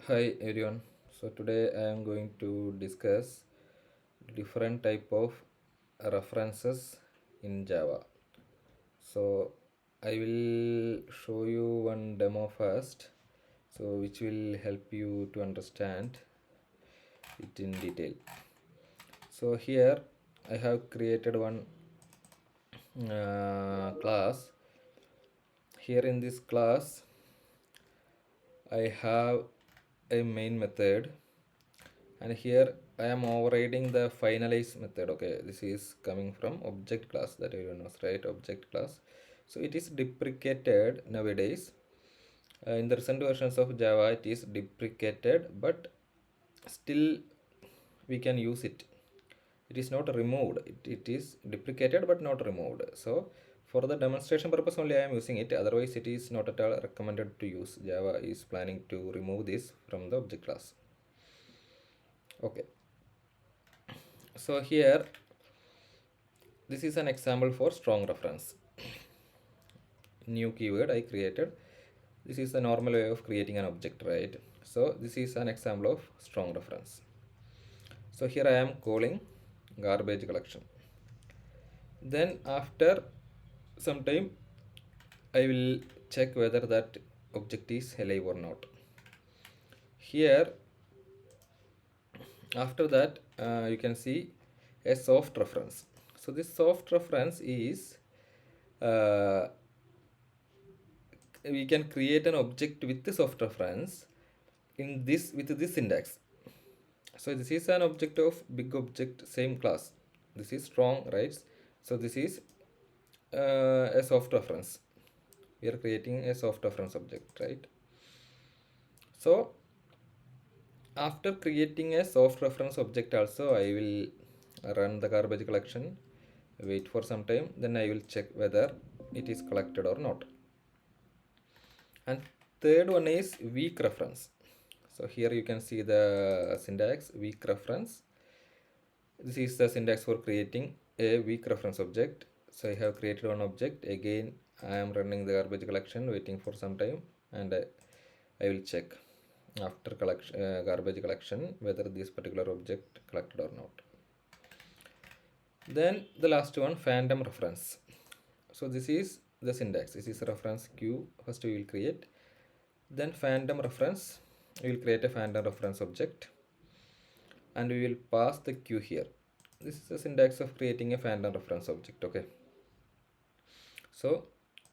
Hi everyone. So today I am going to discuss different type of references in Java. So I will show you one demo first, so which will help you to understand it in detail. So here I have created one class. Here in this class I have a main method, and here I am overriding the finalize method. Okay, this is coming from object class, that everyone knows, right? Object class. So it is deprecated nowadays. In the recent versions of Java it is deprecated, but still we can use it. It is not removed, it is deprecated but not removed. So for the demonstration purpose only I am using it, otherwise it is not at all recommended to use. Java is planning to remove this from the object class. Okay, so here this is an example for strong reference. New keyword I created. This is the normal way of creating an object, right? So this is an example of strong reference. So here I am calling garbage collection. Then after some time I will check whether that object is alive or not. Here after that you can see a soft reference. So this soft reference is uh, we can create an object with the soft reference in this with this syntax. So this is an object of big object same class. This is strong, right? So this is a soft reference. We are creating a soft reference object, right? So after creating a soft reference object also, I will run the garbage collection, wait for some time, then I will check whether it is collected or not. And third one is weak reference. So here you can see the syntax weak reference. This is the syntax for creating a weak reference object. So I have created one object. Again, I am running the garbage collection, waiting for some time, and I will check after garbage collection whether this particular object collected or not. Then the last one, phantom reference. So this is the syntax. This is a reference queue. First we will create. Then phantom reference. We will create a phantom reference object, and we will pass the queue here. This is the syntax of creating a phantom reference object. Okay, so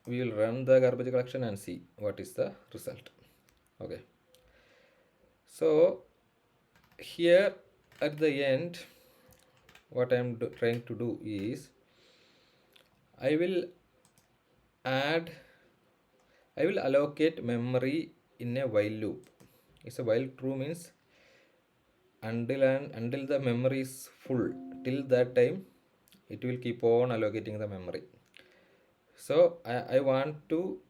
we will run the garbage collection and see what is the result. Okay, so here at the end what I am trying to do is I will add I will allocate memory in a while loop. It's a while true means until the memory is full, till that time it will keep on allocating the memory. So I want to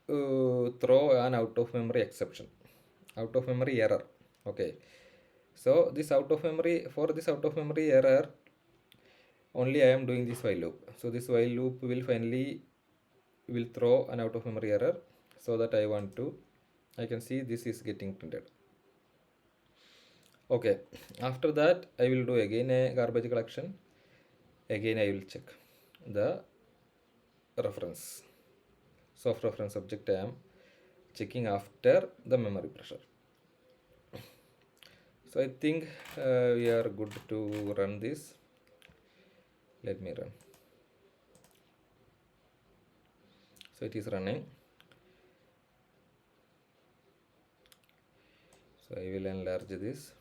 throw an out of memory exception, out of memory error. Okay, so this out of memory, for this out of memory error only I am doing this while loop. So this while loop will finally will throw an out of memory error, so that I can see this is getting printed. Okay, after that I will do again a garbage collection. Again I will check the reference, soft reference object I am checking after the memory pressure. So I think we are good to run this. Let me run. So it is running. So I will enlarge this.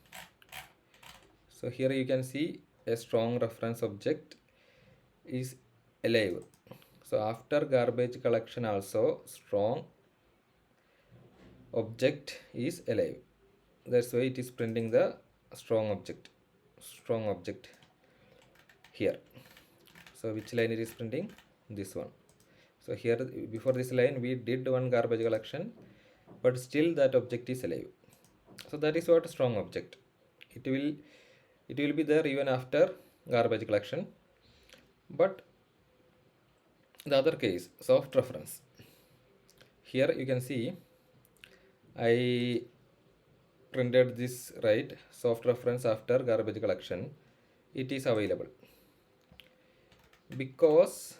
So here you can see a strong reference object is alive. So after garbage collection also strong object is alive. That's why it is printing the strong object here. So which line it is printing? This one. So here before this line we did one garbage collection, but still that object is alive. So that is what strong object. It will be there even after garbage collection. But the other case, soft reference. Here you can see I printed this, right, soft reference after garbage collection, it is available because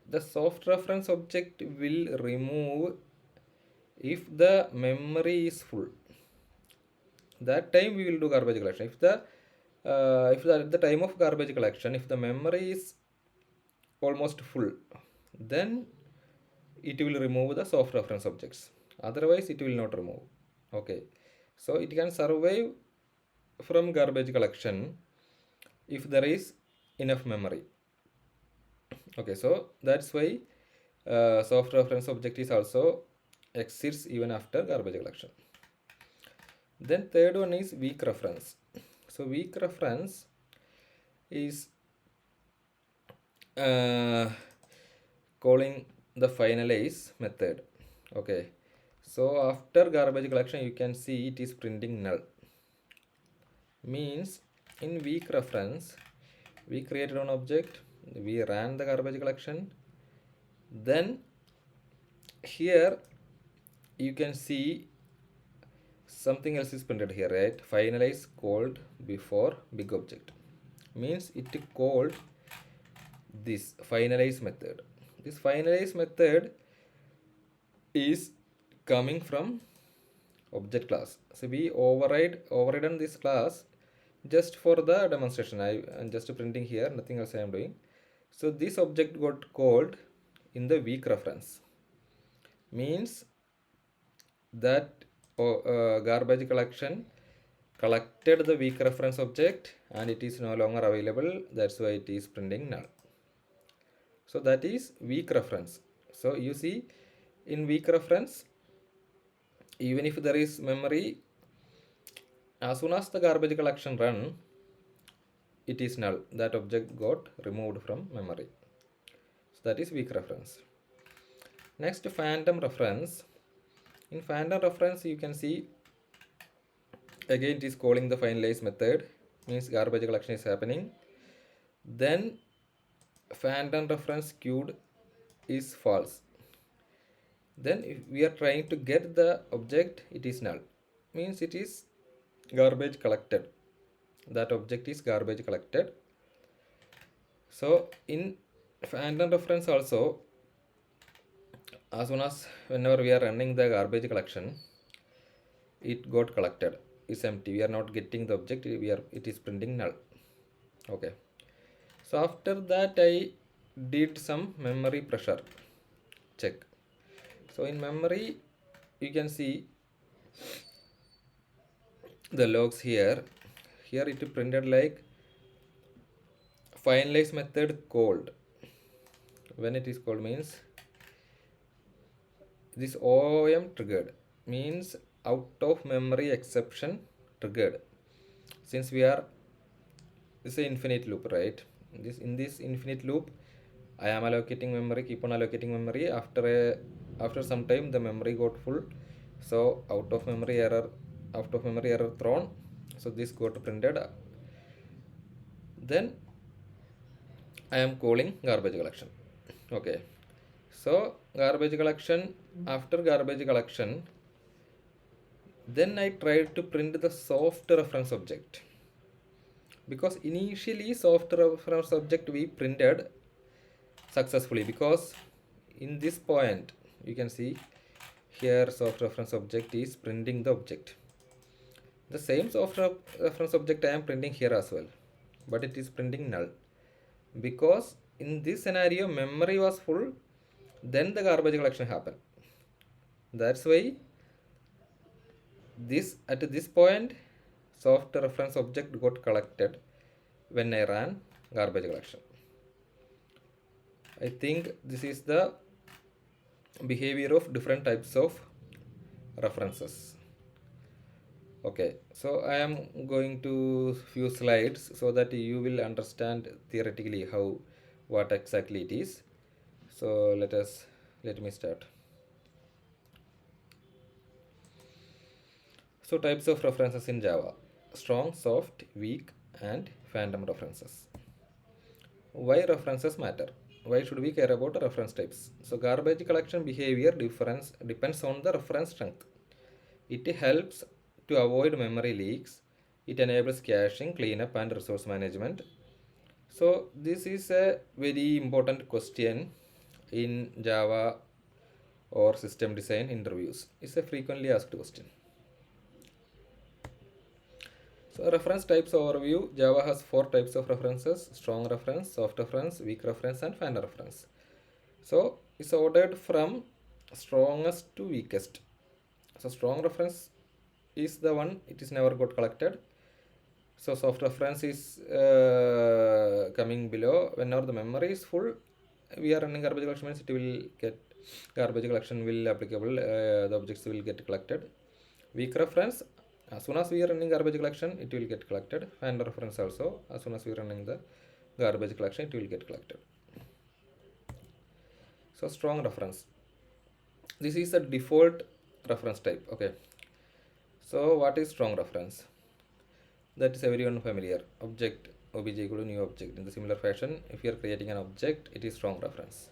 the soft reference object will remove if the memory is full. That time we will do garbage collection. If at the time of garbage collection, if the memory is almost full, then it will remove the soft reference objects. Otherwise it will not remove. Okay, so it can survive from garbage collection if there is enough memory. Okay, so that's why soft reference object is also exists even after garbage collection. Then third one is weak reference. So weak reference is calling the finalize method. Okay, so after garbage collection you can see it is printing null. Means in weak reference we created an object, we ran the garbage collection, then here you can see something else is printed here, right? Finalize called before big object. Means it called this finalize method. This finalize method is coming from object class. So we overridden this class just for the demonstration. I'm just printing here, nothing else I am doing. So this object got called in the weak reference. Means that garbage collection collected the weak reference object and it is no longer available. That's why it is printing null. So that is weak reference. So you see, in weak reference, even if there is memory, as soon as the garbage collection run, it is null. That object got removed from memory. So that is weak reference. Next, phantom reference. In phantom reference you can see again it is calling the finalize method. Means garbage collection is happening, then phantom reference queued is false, then if we are trying to get the object, it is null. Means it is garbage collected. That object is garbage collected. So in phantom reference also, as soon as whenever we are running the garbage collection, it got collected, is empty, we are not getting the object, it is printing null. Okay, so after that I did some memory pressure check. So in memory you can see the logs here it printed like finalize method called. When it is called means this OOM triggered, means out of memory exception triggered. Since we are, this is an infinite loop, right? In this infinite loop I am allocating memory, keep on allocating memory. After some time the memory got full, so out of memory error thrown, so this got printed. Then I am calling garbage collection. Okay, so garbage collection, after garbage collection, then I tried to print the soft reference object, because initially soft reference object we printed successfully, because in this point you can see here soft reference object is printing the object. The same soft reference object I am printing here as well, but it is printing null, because in this scenario memory was full, then the garbage collection happened. That's why at this point soft reference object got collected when I ran garbage collection. I think this is the behavior of different types of references. Okay, so I am going to few slides so that you will understand theoretically what exactly it is. So let me start. So types of references in Java: strong, soft, weak, and phantom references. Why references matter? Why should we care about reference types? So garbage collection behavior depends on the reference strength. It helps to avoid memory leaks. It enables caching, cleanup, and resource management. So this is a very important question in Java or system design interviews. It's a frequently asked question. So reference types overview. Java has 4 types of references: strong reference, soft reference, weak reference, and fan reference. So it's ordered from strongest to weakest. So strong reference is the one it is never got collected. So soft reference is coming below. Whenever the memory is full, we are running garbage collection means it will get garbage collection will applicable. The objects will get collected. Weak reference, as soon as we are running garbage collection, it will get collected. Fan reference also, as soon as we are running the garbage collection, it will get collected. So strong reference. This is a default reference type. Okay. So what is strong reference? That is everyone familiar. Object obj equal to new object. In the similar fashion, if you are creating an object, it is strong reference.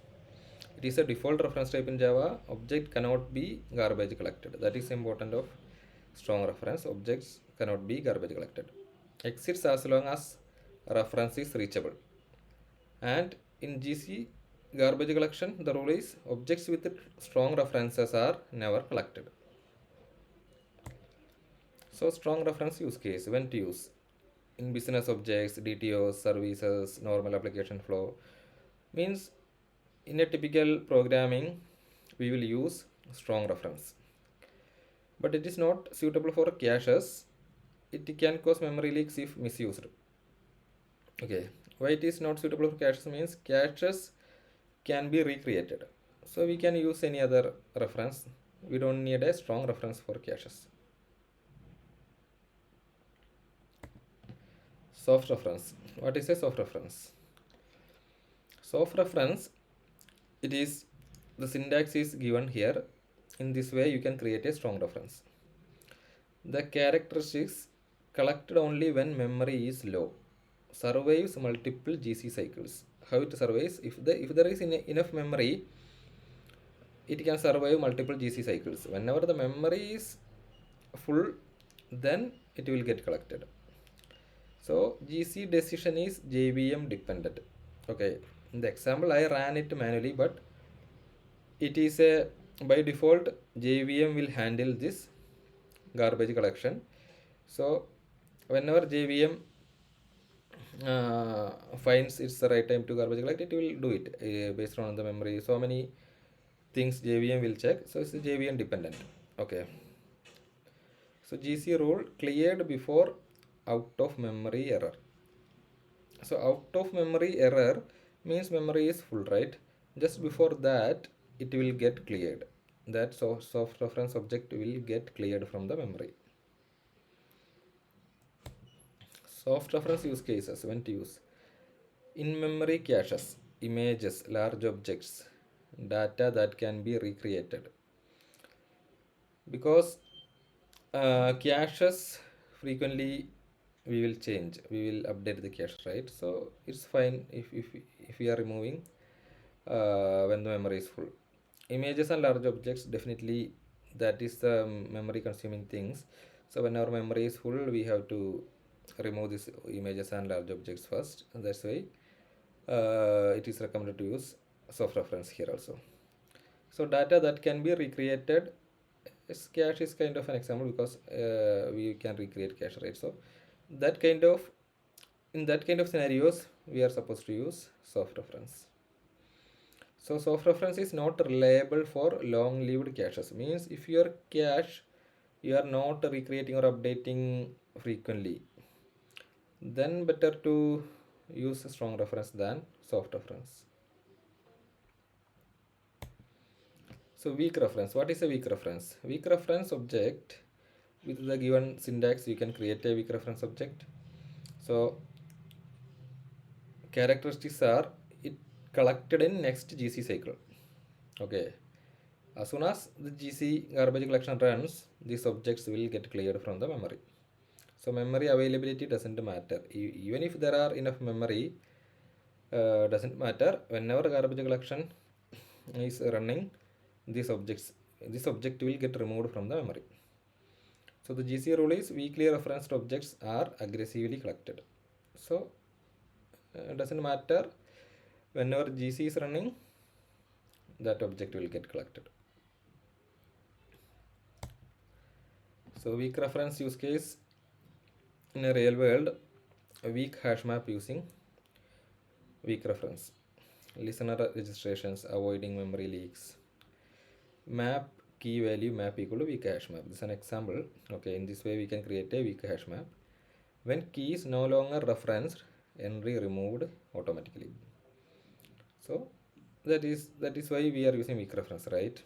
It is a default reference type in Java. Object cannot be garbage collected. That is important of strong reference. Objects cannot be garbage collected. Exits as long as reference is reachable. And in GC garbage collection, the rule is objects with strong references are never collected. So strong reference use case, when to use? In business objects, DTOs, services, normal application flow. Means in a typical programming, we will use strong reference. But it is not suitable for caches. It can cause memory leaks if misused. Okay, why it is not suitable for caches means caches can be recreated. So we can use any other reference. We don't need a strong reference for caches. Soft reference. What is a soft reference? Soft reference, it is the syntax is given here. In this way, you can create a strong reference. The characteristics collected only when memory is low. Survives multiple GC cycles. How it survives? If there is enough memory, it can survive multiple GC cycles. Whenever the memory is full, then it will get collected. So GC decision is JVM dependent. Okay, in the example I ran it manually, but it is a by default JVM will handle this garbage collection. So whenever JVM finds it's the right time to garbage collect, it will do it based on the memory. So many things JVM will check. So it's JVM dependent. Okay. So GC rule cleared before out of memory error. So out of memory error means memory is full, right? Just before that, it will get cleared. That soft reference object will get cleared from the memory. Soft reference use cases, when to use? In memory caches, images, large objects, data that can be recreated. Because caches frequently we will change, we will update the cache, right? So it's fine if we are removing when the memory is full. Images and large objects, definitely that is the memory consuming things. So when our memory is full, we have to remove these images and large objects first, and that's why it is recommended to use soft reference here also. So data that can be recreated, cache is kind of an example because we can recreate cache, right? So that kind of in that kind of scenarios we are supposed to use soft reference. So soft reference is not reliable for long-lived caches. Means if your cache you are not recreating or updating frequently, then better to use a strong reference than soft reference. So weak reference. What is a weak reference? Weak reference object, with the given syntax you can create a weak reference object. So characteristics are it collected in next GC cycle. Okay. As soon as the GC garbage collection runs, these objects will get cleared from the memory. So memory availability doesn't matter. Even if there are enough memory, doesn't matter. Whenever garbage collection is running, this object will get removed from the memory. So the GC rule is weakly referenced objects are aggressively collected. So doesn't matter, whenever GC is running, that object will get collected. So weak reference use case in a real world, a weak hash map using weak reference, listener registrations, avoiding memory leaks, map key value map equal to weak hash map. This is an example. Okay, in this way we can create a weak hash map. When key is no longer referenced, entry removed automatically. So that is why we are using weak reference, right?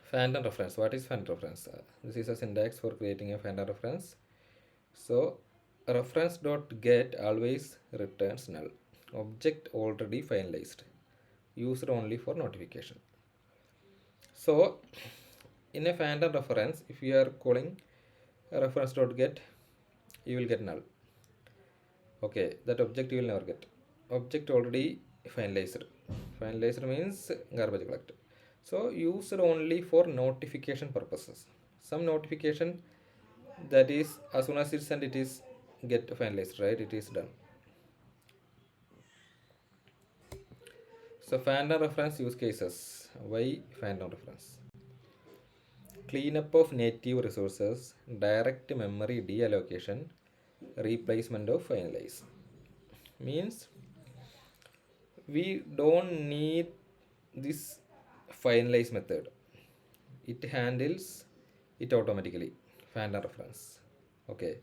Phantom reference. What is phantom reference? This is a syntax for creating a phantom reference. So reference dot get always returns null. Object already finalized. Used only for notification. So in a phantom reference, if you are calling a reference dot get, you will get null. Okay, that object you will never get. Object already finalized. Finalized means garbage collected. So used only for notification purposes. Some notification, that is as soon as it's sent, it is get finalized, right? It is done. So phantom reference use cases. Why phantom reference? Cleanup of native resources, direct memory deallocation, replacement of finalize. Means we don't need this finalize method. It handles it automatically. Phantom reference. Okay.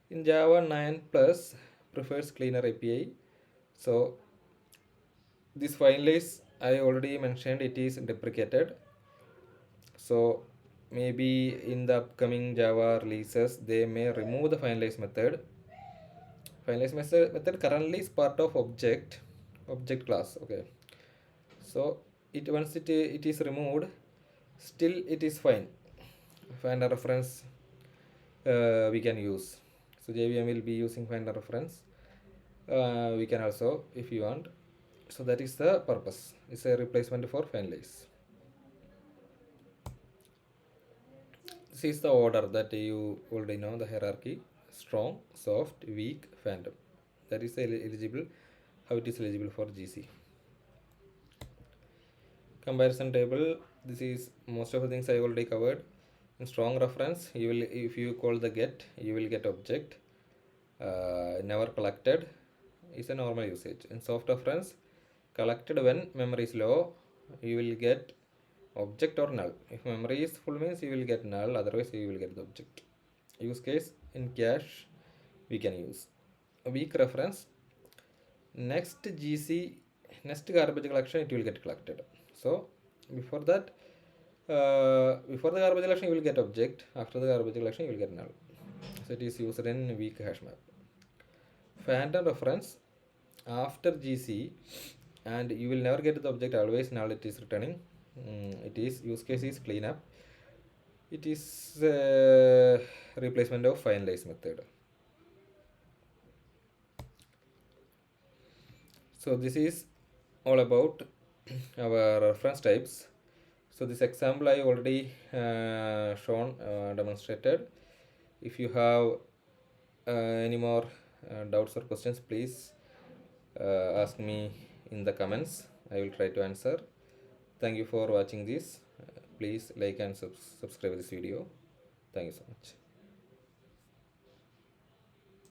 In Java 9 plus prefers cleaner API. So this finalize I already mentioned, it is deprecated. So maybe in the upcoming Java releases they may remove the finalize method. Finalize method currently is part of object class. Okay. So it once it is removed, still it is fine. Find a reference we can use. So JVM will be using find a reference. We can also if you want. So that is the purpose. It's a replacement for finalize. This is the order that you already know, the hierarchy: strong, soft, weak, phantom. That is eligible, how it is eligible for GC. Comparison table, this is most of the things I already covered. In strong reference, you will, if you call the get, you will get object. Never collected is a normal usage. In soft reference, collected when memory is low, you will get object or null. If memory is full means you will get null, otherwise you will get the object. Use case in cache we can use. A weak reference, next GC, next garbage collection it will get collected. So before that, before the garbage collection you will get object, after the garbage collection you will get null. So it is used in weak hash map. Phantom reference, after GC, and you will never get the object, always null it is returning. It is use case is cleanup. It is replacement of finalize method. So this is all about our reference types. So this example I already demonstrated. If you have any more doubts or questions, please ask me in the comments. I will try to answer. Thank you for watching this. Please like and subscribe this video. Thank you so much.